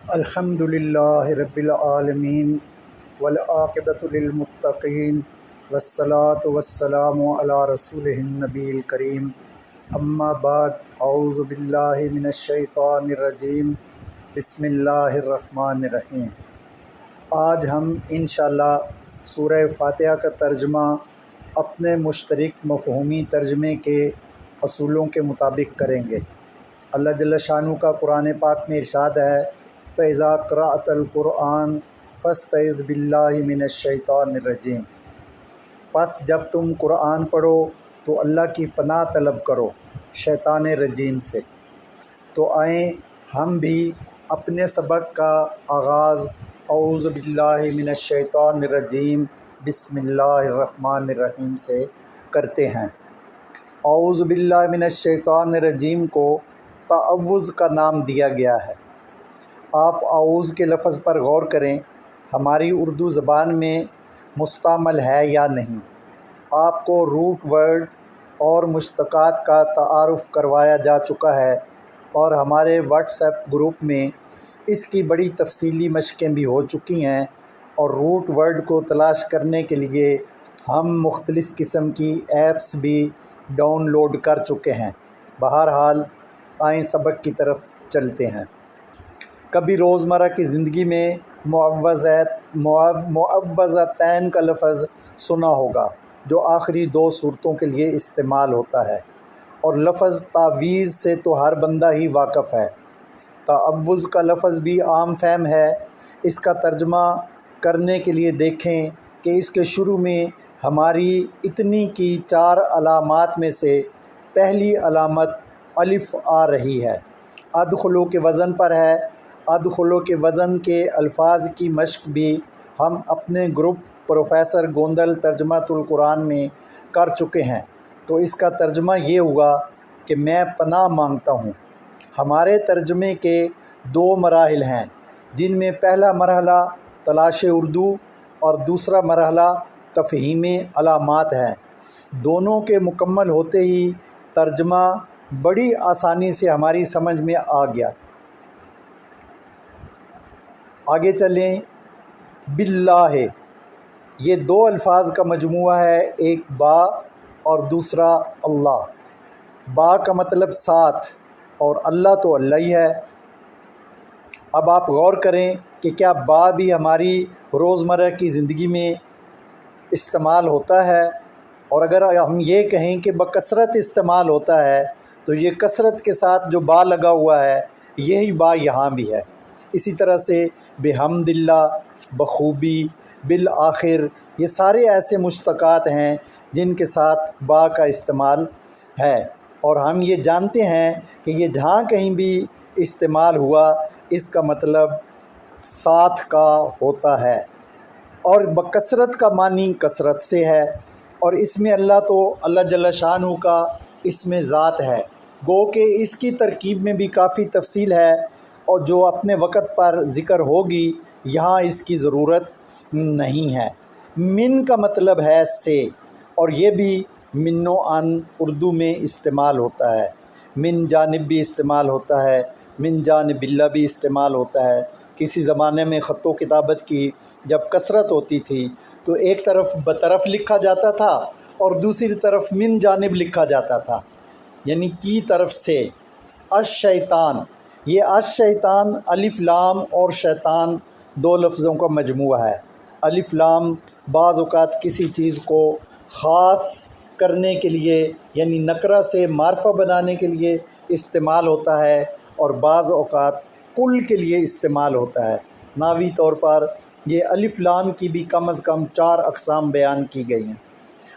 الحمدللہ رب العالمین والعاقبۃ للمتقین والصلاة والسلام علی رسولہ النبی الکریم اما بعد اعوذ باللہ من الشیطان الرجیم بسم اللہ الرحمن الرحیم۔ آج ہم انشاءاللہ سورہ فاتحہ کا ترجمہ اپنے مشترک مفہومی ترجمے کے اصولوں کے مطابق کریں گے۔ اللہ جل شانہ کا قرآن پاک میں ارشاد ہے فَإِذَا قَرَأْتَ الْقُرْآنَ فَاسْتَعِذْ بِاللَّهِ مِنَ الشَّيْطَانِ الرَّجِيمِ۔ پس جب تم قرآن پڑھو تو اللہ کی پناہ طلب کرو شیطان رجیم سے۔ تو آئیں ہم بھی اپنے سبق کا آغاز اعوذ باللہ من الشیطان الرجیم بسم اللہ الرحمن الرحیم سے کرتے ہیں۔ اعوذ باللہ من الشیطان الرجیم کو تعوذ کا نام دیا گیا ہے۔ آپ اعوذ کے لفظ پر غور کریں، ہماری اردو زبان میں مستعمل ہے یا نہیں۔ آپ کو روٹ ورڈ اور مشتقات کا تعارف کروایا جا چکا ہے اور ہمارے واٹس ایپ گروپ میں اس کی بڑی تفصیلی مشقیں بھی ہو چکی ہیں، اور روٹ ورڈ کو تلاش کرنے کے لیے ہم مختلف قسم کی ایپس بھی ڈاؤن لوڈ کر چکے ہیں۔ بہرحال آئیں سبق کی طرف چلتے ہیں۔ کبھی روزمرہ کی زندگی میں معوذتین کا لفظ سنا ہوگا جو آخری دو صورتوں کے لیے استعمال ہوتا ہے، اور لفظ تعویذ سے تو ہر بندہ ہی واقف ہے۔ تعوذ کا لفظ بھی عام فہم ہے۔ اس کا ترجمہ کرنے کے لیے دیکھیں کہ اس کے شروع میں ہماری اتنی کی 4 علامات میں سے پہلی علامت الف آ رہی ہے۔ ادخلو کے وزن پر ہے۔ ادخلو کے وزن کے الفاظ کی مشق بھی ہم اپنے گروپ پروفیسر گوندل ترجمۃ القرآن میں کر چکے ہیں۔ تو اس کا ترجمہ یہ ہوا کہ میں پناہ مانگتا ہوں۔ ہمارے ترجمے کے 2 مراحل ہیں، جن میں پہلا مرحلہ تلاش اردو اور دوسرا مرحلہ تفہیم علامات ہے۔ دونوں کے مکمل ہوتے ہی ترجمہ بڑی آسانی سے ہماری سمجھ میں آ گیا۔ آگے چلیں۔ باللہ، یہ 2 الفاظ کا مجموعہ ہے، ایک با اور دوسرا اللہ۔ با کا مطلب ساتھ، اور اللہ تو اللہ ہی ہے۔ اب آپ غور کریں کہ کیا با بھی ہماری روزمرہ کی زندگی میں استعمال ہوتا ہے، اور اگر ہم یہ کہیں کہ بکثرت استعمال ہوتا ہے تو یہ کثرت کے ساتھ جو با لگا ہوا ہے یہی با یہاں بھی ہے۔ اسی طرح سے بحمد اللہ، بخوبی، بالآخر، یہ سارے ایسے مشتقات ہیں جن کے ساتھ با کا استعمال ہے، اور ہم یہ جانتے ہیں کہ یہ جہاں کہیں بھی استعمال ہوا اس کا مطلب ساتھ کا ہوتا ہے، اور بکثرت کا معنی کثرت سے ہے، اور اس میں اللہ جل شانہ کا اسم ذات ہے۔ گو کہ اس کی ترکیب میں بھی کافی تفصیل ہے، اور جو اپنے وقت پر ذکر ہوگی، یہاں اس کی ضرورت نہیں ہے۔ من کا مطلب ہے سے، اور یہ بھی من و ان اردو میں استعمال ہوتا ہے۔ من جانب بھی استعمال ہوتا ہے، من جانب اللہ بھی استعمال ہوتا ہے۔ کسی زمانے میں خط و کتابت کی جب کثرت ہوتی تھی تو ایک طرف بطرف لکھا جاتا تھا اور دوسری طرف من جانب لکھا جاتا تھا، یعنی کی طرف سے۔ الشیطان، یہ الشیطان الف لام اور شیطان 2 لفظوں کا مجموعہ ہے۔ الف لام بعض اوقات کسی چیز کو خاص کرنے کے لیے، یعنی نکرہ سے معرفہ بنانے کے لیے استعمال ہوتا ہے، اور بعض اوقات کل کے لیے استعمال ہوتا ہے۔ نحوی طور پر یہ الف لام کی بھی کم از کم 4 اقسام بیان کی گئی ہیں۔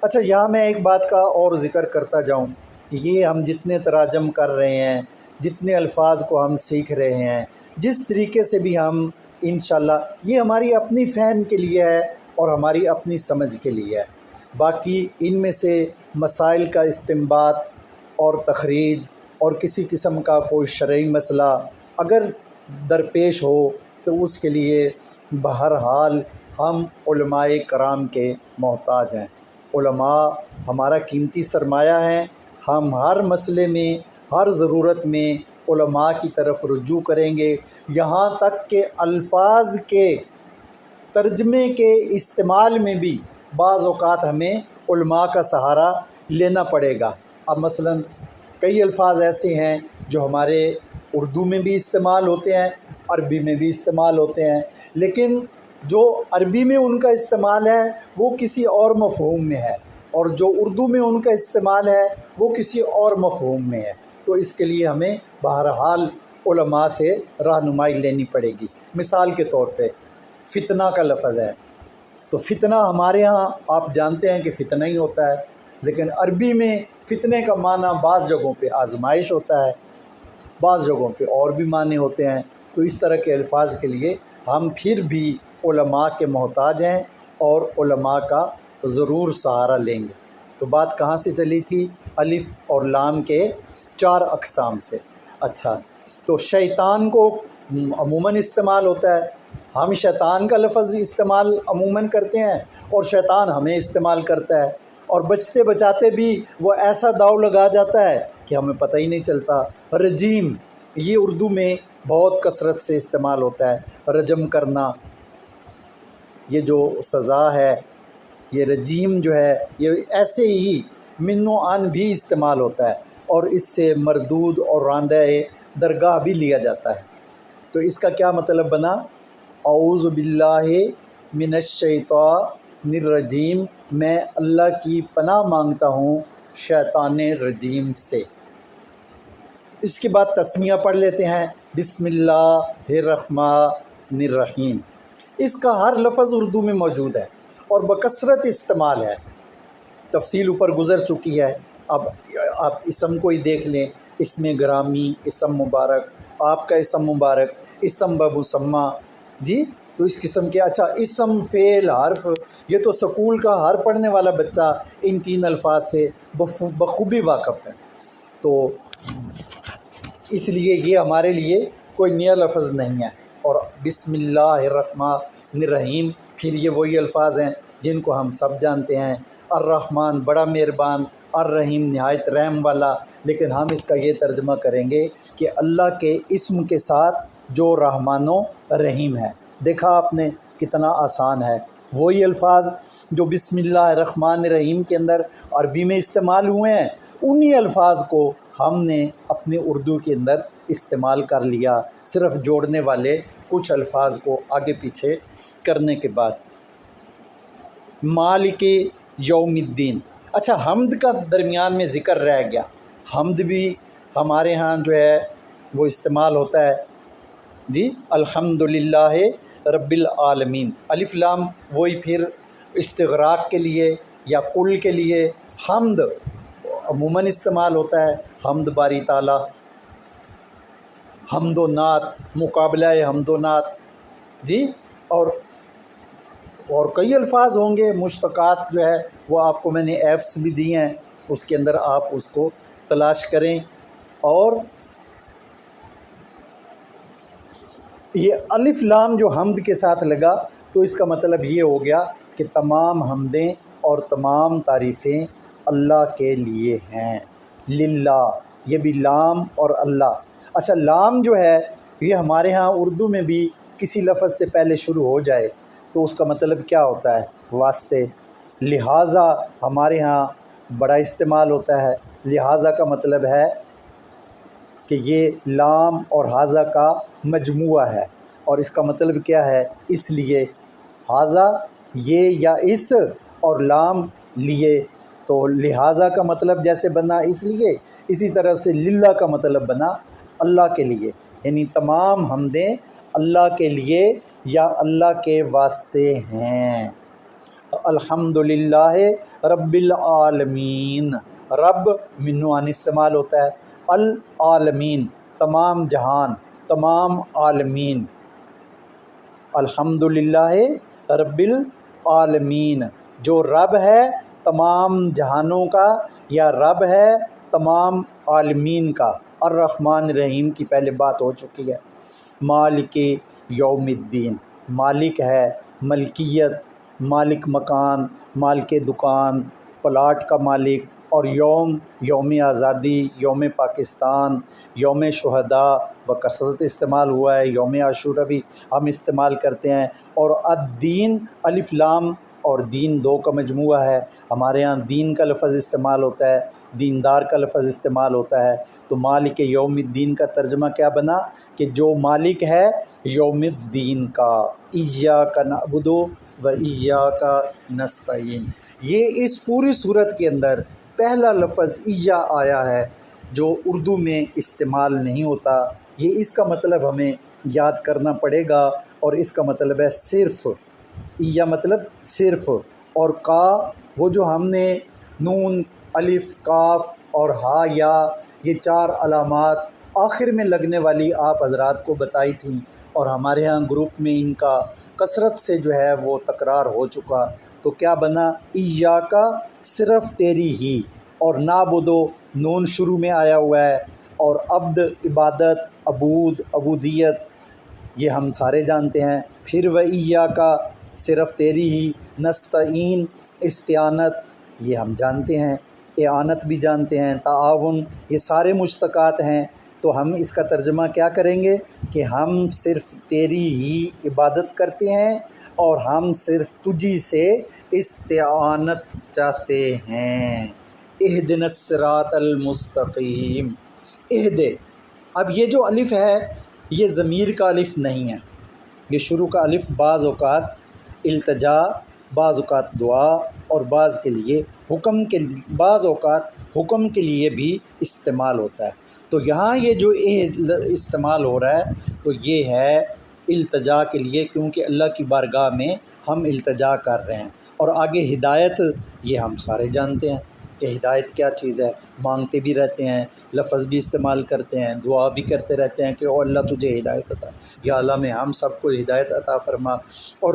اچھا، یہاں میں ایک بات کا اور ذکر کرتا جاؤں، یہ ہم جتنے تراجم کر رہے ہیں، جتنے الفاظ کو ہم سیکھ رہے ہیں، جس طریقے سے بھی ہم انشاءاللہ، یہ ہماری اپنی فہم کے لیے ہے اور ہماری اپنی سمجھ کے لیے ہے۔ باقی ان میں سے مسائل کا استنباط اور تخریج اور کسی قسم کا کوئی شرعی مسئلہ اگر درپیش ہو تو اس کے لیے بہرحال ہم علماء کرام کے محتاج ہیں۔ علماء ہمارا قیمتی سرمایہ ہیں۔ ہم ہر مسئلے میں، ہر ضرورت میں علماء کی طرف رجوع کریں گے، یہاں تک کہ الفاظ کے ترجمے کے استعمال میں بھی بعض اوقات ہمیں علماء کا سہارا لینا پڑے گا۔ اب مثلا کئی الفاظ ایسے ہیں جو ہمارے اردو میں بھی استعمال ہوتے ہیں، عربی میں بھی استعمال ہوتے ہیں، لیکن جو عربی میں ان کا استعمال ہے وہ کسی اور مفہوم میں ہے، اور جو اردو میں ان کا استعمال ہے وہ کسی اور مفہوم میں ہے۔ تو اس کے لیے ہمیں بہرحال علماء سے رہنمائی لینی پڑے گی۔ مثال کے طور پہ فتنہ کا لفظ ہے، تو فتنہ ہمارے ہاں آپ جانتے ہیں کہ فتنہ ہی ہوتا ہے، لیکن عربی میں فتنے کا معنی بعض جگہوں پہ آزمائش ہوتا ہے، بعض جگہوں پہ اور بھی معنی ہوتے ہیں۔ تو اس طرح کے الفاظ کے لیے ہم پھر بھی علماء کے محتاج ہیں اور علماء کا ضرور سہارا لیں گے۔ تو بات کہاں سے چلی تھی؟ الف اور لام کے 4 اقسام سے۔ اچھا، تو شیطان کو عموماً استعمال ہوتا ہے، ہم شیطان کا لفظ استعمال عموماً کرتے ہیں اور شیطان ہمیں استعمال کرتا ہے، اور بچتے بچاتے بھی وہ ایسا داؤ لگا جاتا ہے کہ ہمیں پتہ ہی نہیں چلتا۔ رجیم، یہ اردو میں بہت کثرت سے استعمال ہوتا ہے، رجم کرنا، یہ جو سزا ہے، یہ رجیم جو ہے یہ ایسے ہی من و عن بھی استعمال ہوتا ہے، اور اس سے مردود اور راندہ درگاہ بھی لیا جاتا ہے۔ تو اس کا کیا مطلب بنا؟ اعوذ باللہ من الشیطان الرجیم، میں اللہ کی پناہ مانگتا ہوں شیطان رجیم سے۔ اس کے بعد تسمیہ پڑھ لیتے ہیں، بسم اللہ الرحمن الرحیم۔ اس کا ہر لفظ اردو میں موجود ہے اور بکثرت استعمال ہے، تفصیل اوپر گزر چکی ہے۔ اب آپ اسم کو ہی دیکھ لیں، اسم گرامی، اسم مبارک، آپ کا اسم مبارک، اسم بمسمى، جی تو اس قسم کے۔ اچھا، اسم، فعل، حرف، یہ تو سکول کا ہر پڑھنے والا بچہ ان 3 الفاظ سے بخوبی واقف ہے، تو اس لیے یہ ہمارے لیے کوئی نیا لفظ نہیں ہے۔ اور بسم اللہ الرحمن الرحیم، پھر یہ وہی الفاظ ہیں جن کو ہم سب جانتے ہیں، الرحمن بڑا مہربان، الرحیم نہایت رحم والا، لیکن ہم اس کا یہ ترجمہ کریں گے کہ اللہ کے اسم کے ساتھ جو رحمان و رحیم ہے۔ دیکھا آپ نے کتنا آسان ہے، وہی الفاظ جو بسم اللہ الرحمن الرحیم کے اندر عربی میں استعمال ہوئے ہیں، انہی الفاظ کو ہم نے اپنے اردو کے اندر استعمال کر لیا، صرف جوڑنے والے کچھ الفاظ کو آگے پیچھے کرنے کے بعد۔ مالک یوم الدین، اچھا حمد کا درمیان میں ذکر رہ گیا، حمد بھی ہمارے ہاں جو ہے وہ استعمال ہوتا ہے، جی الحمدللہ رب العالمین، الف لام وہی پھر استغراق کے لیے یا کل کے لیے حمد عموماً استعمال ہوتا ہے، حمد باری تعالیٰ، حمد و نعت، مقابلہ حمد و نعت، جی اور کئی الفاظ ہوں گے، مشتقات جو ہے وہ آپ کو میں نے ایپس بھی دی ہیں، اس کے اندر آپ اس کو تلاش کریں۔ اور یہ الف لام جو حمد کے ساتھ لگا تو اس کا مطلب یہ ہو گیا کہ تمام حمدیں اور تمام تعریفیں اللہ کے لیے ہیں، للہ، یہ بھی لام اور اللہ۔ اچھا، لام جو ہے یہ ہمارے ہاں اردو میں بھی کسی لفظ سے پہلے شروع ہو جائے تو اس کا مطلب کیا ہوتا ہے؟ واسطے، لہٰذا ہمارے ہاں بڑا استعمال ہوتا ہے، لہٰذا کا مطلب ہے کہ یہ لام اور ہاذا کا مجموعہ ہے، اور اس کا مطلب کیا ہے؟ اس لیے، ہاذا یہ یا اس، اور لام لیے، تو لہٰذا کا مطلب جیسے بنا اس لیے، اسی طرح سے للہ کا مطلب بنا اللہ کے لیے، یعنی تمام حمدیں اللہ کے لیے یا اللہ کے واسطے ہیں۔ الحمدللہ رب العالمین، رب من و عن استعمال ہوتا ہے، العالمین تمام جہان، تمام عالمین، الحمدللہ رب العالمین جو رب ہے تمام جہانوں کا یا رب ہے تمام عالمین کا۔ الرحمن الرحیم کی پہلے بات ہو چکی ہے۔ مالک یوم الدین، مالک ہے، ملکیت، مالک مکان، مالک دکان، پلاٹ کا مالک، اور یوم آزادی، یوم پاکستان، یوم شہداء بکثرت استعمال ہوا ہے، یوم عاشورہ بھی ہم استعمال کرتے ہیں۔ اور الدین، الف لام اور دین دو کا مجموعہ ہے، ہمارے ہاں دین کا لفظ استعمال ہوتا ہے، دیندار کا لفظ استعمال ہوتا ہے۔ تو مالک یوم الدین کا ترجمہ کیا بنا کہ جو مالک ہے یوم الدین کا، ایاک نعبد و ایاک نستعین۔ یہ اس پوری صورت کے اندر پہلا لفظ ایا آیا ہے جو اردو میں استعمال نہیں ہوتا۔ یہ اس کا مطلب ہمیں یاد کرنا پڑے گا، اور اس کا مطلب ہے صرف۔ ایا مطلب صرف، اور کا وہ جو ہم نے نون، الف، کاف اور ہا یا یہ چار علامات آخر میں لگنے والی آپ حضرات کو بتائی تھیں، اور ہمارے ہاں گروپ میں ان کا کثرت سے جو ہے وہ تکرار ہو چکا۔ تو کیا بنا؟ ایاک صرف تیری ہی، اور نعبدو نون شروع میں آیا ہوا ہے، اور عبد عبادت، عبود عبودیت یہ ہم سارے جانتے ہیں۔ پھر و ایاک صرف تیری ہی، نستعین استعانت یہ ہم جانتے ہیں، اعانت بھی جانتے ہیں، تعاون یہ سارے مشتقات ہیں۔ تو ہم اس کا ترجمہ کیا کریں گے کہ ہم صرف تیری ہی عبادت کرتے ہیں، اور ہم صرف تجھی سے استعانت چاہتے ہیں۔ اہدنا الصراط المستقیم، اہدے، اب یہ جو الف ہے یہ ضمیر کا الف نہیں ہے، یہ شروع کا الف بعض اوقات التجا، بعض اوقات دعا، اور بعض کے لیے حکم کے، بعض اوقات حکم کے لیے بھی استعمال ہوتا ہے۔ تو یہاں یہ جو استعمال ہو رہا ہے تو یہ ہے التجا کے لیے، کیونکہ اللہ کی بارگاہ میں ہم التجا کر رہے ہیں۔ اور آگے ہدایت یہ ہم سارے جانتے ہیں کہ ہدایت کیا چیز ہے، مانگتے بھی رہتے ہیں، لفظ بھی استعمال کرتے ہیں، دعا بھی کرتے رہتے ہیں کہ او اللہ تجھے ہدایت عطا، یا اللہ میں ہم سب کو ہدایت عطا فرما۔ اور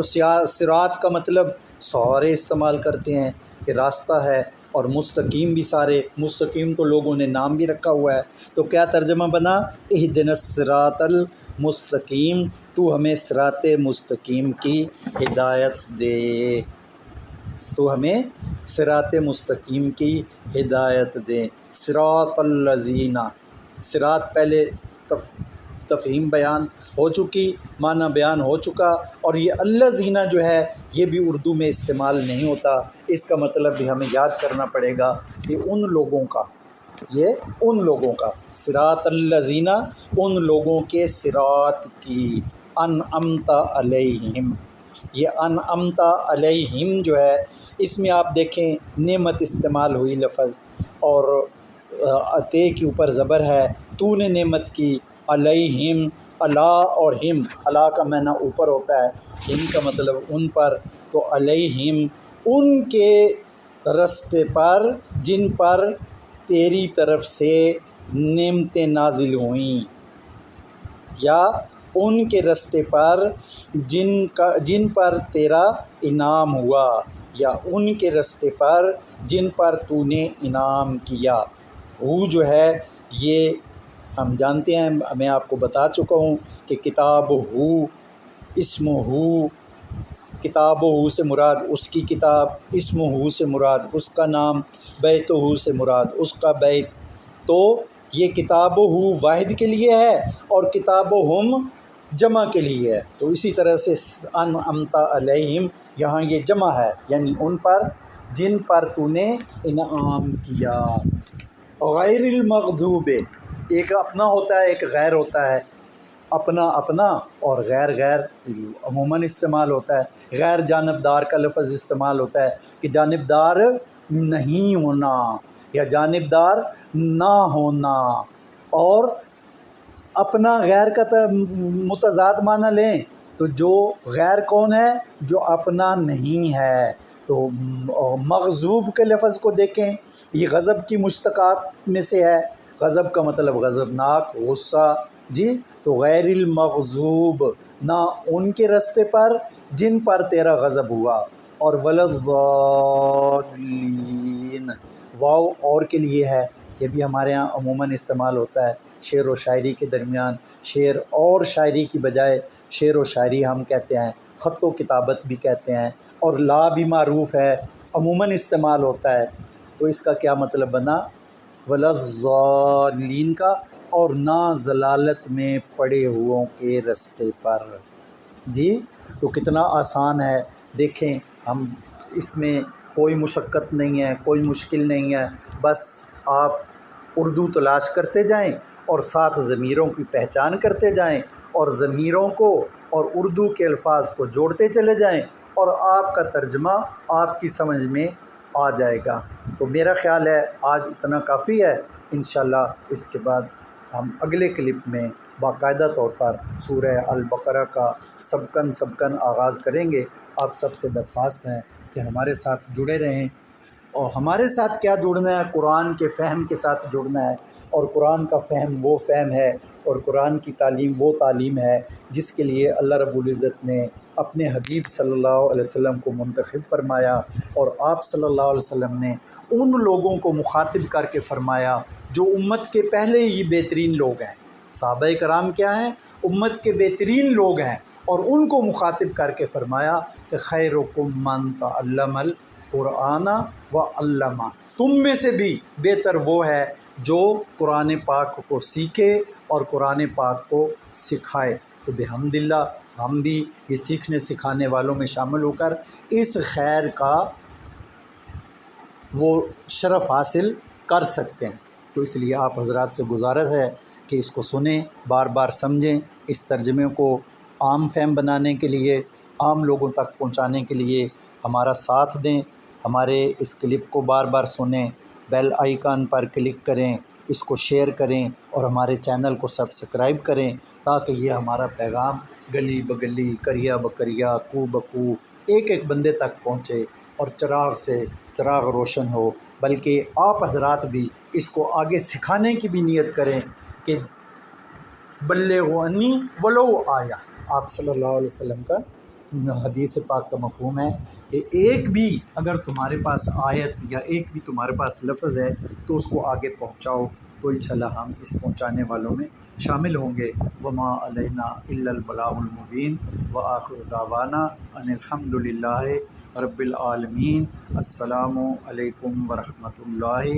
صراط کا مطلب سارے استعمال کرتے ہیں کہ راستہ ہے، اور مستقیم بھی سارے، مستقیم تو لوگوں نے نام بھی رکھا ہوا ہے۔ تو کیا ترجمہ بنا؟ اہدنا الصراط المستقیم، تو ہمیں صراط مستقیم کی ہدایت دے، تو ہمیں صراط مستقیم کی ہدایت دے۔ صراط الذین، صراط پہلے تفہیم بیان ہو چکی، معنی بیان ہو چکا، اور یہ الذین جو ہے یہ بھی اردو میں استعمال نہیں ہوتا۔ اس کا مطلب بھی ہمیں یاد کرنا پڑے گا کہ ان لوگوں کا، یہ ان لوگوں کا، صراط الذین ان لوگوں کے، صراط کی، انعمت علیہم، یہ انعمت علیہم جو ہے اس میں آپ دیکھیں نعمت استعمال ہوئی لفظ، اور تے کے اوپر زبر ہے، تو نے نعمت کی، علیہم، اللہ اور ہم، اللہ کا معنی اوپر ہوتا ہے، ہم کا مطلب ان پر، تو علیہم ان کے رستے پر جن پر تیری طرف سے نعمتیں نازل ہوئیں، یا ان کے رستے پر جن پر تیرا انعام ہوا، یا ان کے رستے پر جن پر تو نے انعام کیا۔ ہو جو ہے یہ ہم جانتے ہیں، میں آپ کو بتا چکا ہوں کہ کتاب ہو، اسم ہو، کتاب ہو سے مراد اس کی کتاب، اسم ہو سے مراد اس کا نام، بیت ہو سے مراد اس کا بیت۔ تو یہ کتاب ہو واحد کے لیے ہے، اور کتاب ہم جمع کے لیے ہے۔ تو اسی طرح سے انعمت علیہم یہاں یہ جمع ہے، یعنی ان پر جن پر تو نے انعام کیا۔ غیر المغضوب، ایک اپنا ہوتا ہے ایک غیر ہوتا ہے، اپنا اپنا اور غیر غیر عموماً استعمال ہوتا ہے۔ غیر جانبدار کا لفظ استعمال ہوتا ہے کہ جانبدار نہیں ہونا یا جانبدار نہ ہونا، اور اپنا غیر کا متضاد معنی لیں تو جو غیر کون ہے؟ جو اپنا نہیں ہے۔ تو مغضوب کے لفظ کو دیکھیں، یہ غضب کی مشتقات میں سے ہے، غضب کا مطلب غضبناک، غصہ، جی۔ تو غیر المغضوب نہ ان کے رستے پر جن پر تیرا غضب ہوا، اور ولا الضالین، واو اور کے لیے ہے، یہ بھی ہمارے ہاں عموماً استعمال ہوتا ہے شعر و شاعری کے درمیان، شعر اور شاعری کی بجائے شعر و شاعری ہم کہتے ہیں، خط و کتابت بھی کہتے ہیں، اور لا بھی معروف ہے، عموماً استعمال ہوتا ہے۔ تو اس کا کیا مطلب بنا؟ ولا الضالین کا، اور نہ ضلالت میں پڑے ہوئوں کے رستے پر۔ جی تو کتنا آسان ہے، دیکھیں ہم اس میں کوئی مشقت نہیں ہے، کوئی مشکل نہیں ہے، بس آپ اردو تلاش کرتے جائیں اور ساتھ ضمیروں کی پہچان کرتے جائیں اور ضمیروں کو اور اردو کے الفاظ کو جوڑتے چلے جائیں اور آپ کا ترجمہ آپ کی سمجھ میں آ جائے گا۔ تو میرا خیال ہے آج اتنا کافی ہے، انشاءاللہ اس کے بعد ہم اگلے کلپ میں باقاعدہ طور پر سورہ البقرہ کا سبقاً آغاز کریں گے۔ آپ سب سے درخواست ہے کہ ہمارے ساتھ جڑے رہیں، اور ہمارے ساتھ کیا جڑنا ہے؟ قرآن کے فہم کے ساتھ جڑنا ہے، اور قرآن کا فہم وہ فہم ہے اور قرآن کی تعلیم وہ تعلیم ہے جس کے لیے اللہ رب العزت نے اپنے حبیب صلی اللہ علیہ وسلم کو منتخب فرمایا، اور آپ صلی اللہ علیہ وسلم نے ان لوگوں کو مخاطب کر کے فرمایا جو امت کے پہلے ہی بہترین لوگ ہیں۔ صحابہ کرام کیا ہیں؟ امت کے بہترین لوگ ہیں، اور ان کو مخاطب کر کے فرمایا کہ خیرکم من تعلم القرآن وعلمہ، تم میں سے بھی بہتر وہ ہے جو قرآن پاک کو سیکھے اور قرآن پاک کو سکھائے۔ تو بحمد اللہ ہم بھی یہ سیکھنے سکھانے والوں میں شامل ہو کر اس خیر کا وہ شرف حاصل کر سکتے ہیں۔ تو اس لیے آپ حضرات سے گزارش ہے کہ اس کو سنیں، بار بار سمجھیں، اس ترجمے کو عام فہم بنانے کے لیے، عام لوگوں تک پہنچانے کے لیے ہمارا ساتھ دیں، ہمارے اس کلپ کو بار بار سنیں، بیل آئیکن پر کلک کریں، اس کو شیئر کریں اور ہمارے چینل کو سبسکرائب کریں تاکہ یہ ہمارا پیغام گلی بگلی، کریا بکریا، کو بکو ایک ایک بندے تک پہنچے اور چراغ سے چراغ روشن ہو۔ بلکہ آپ حضرات بھی اس کو آگے سکھانے کی بھی نیت کریں کہ بلغوا انی ولو آیا۔ آپ صلی اللہ علیہ وسلم کا حدیث پاک کا مفہوم ہے کہ ایک بھی اگر تمہارے پاس آیت یا ایک بھی تمہارے پاس لفظ ہے تو اس کو آگے پہنچاؤ، تو انشاءاللہ ہم اس پہنچانے والوں میں شامل ہوں گے۔ وما علینا الا البلاغ المبین، وآخر دعوانا ان الحمد للہ رب العالمین۔ السلام علیکم ورحمۃ اللہ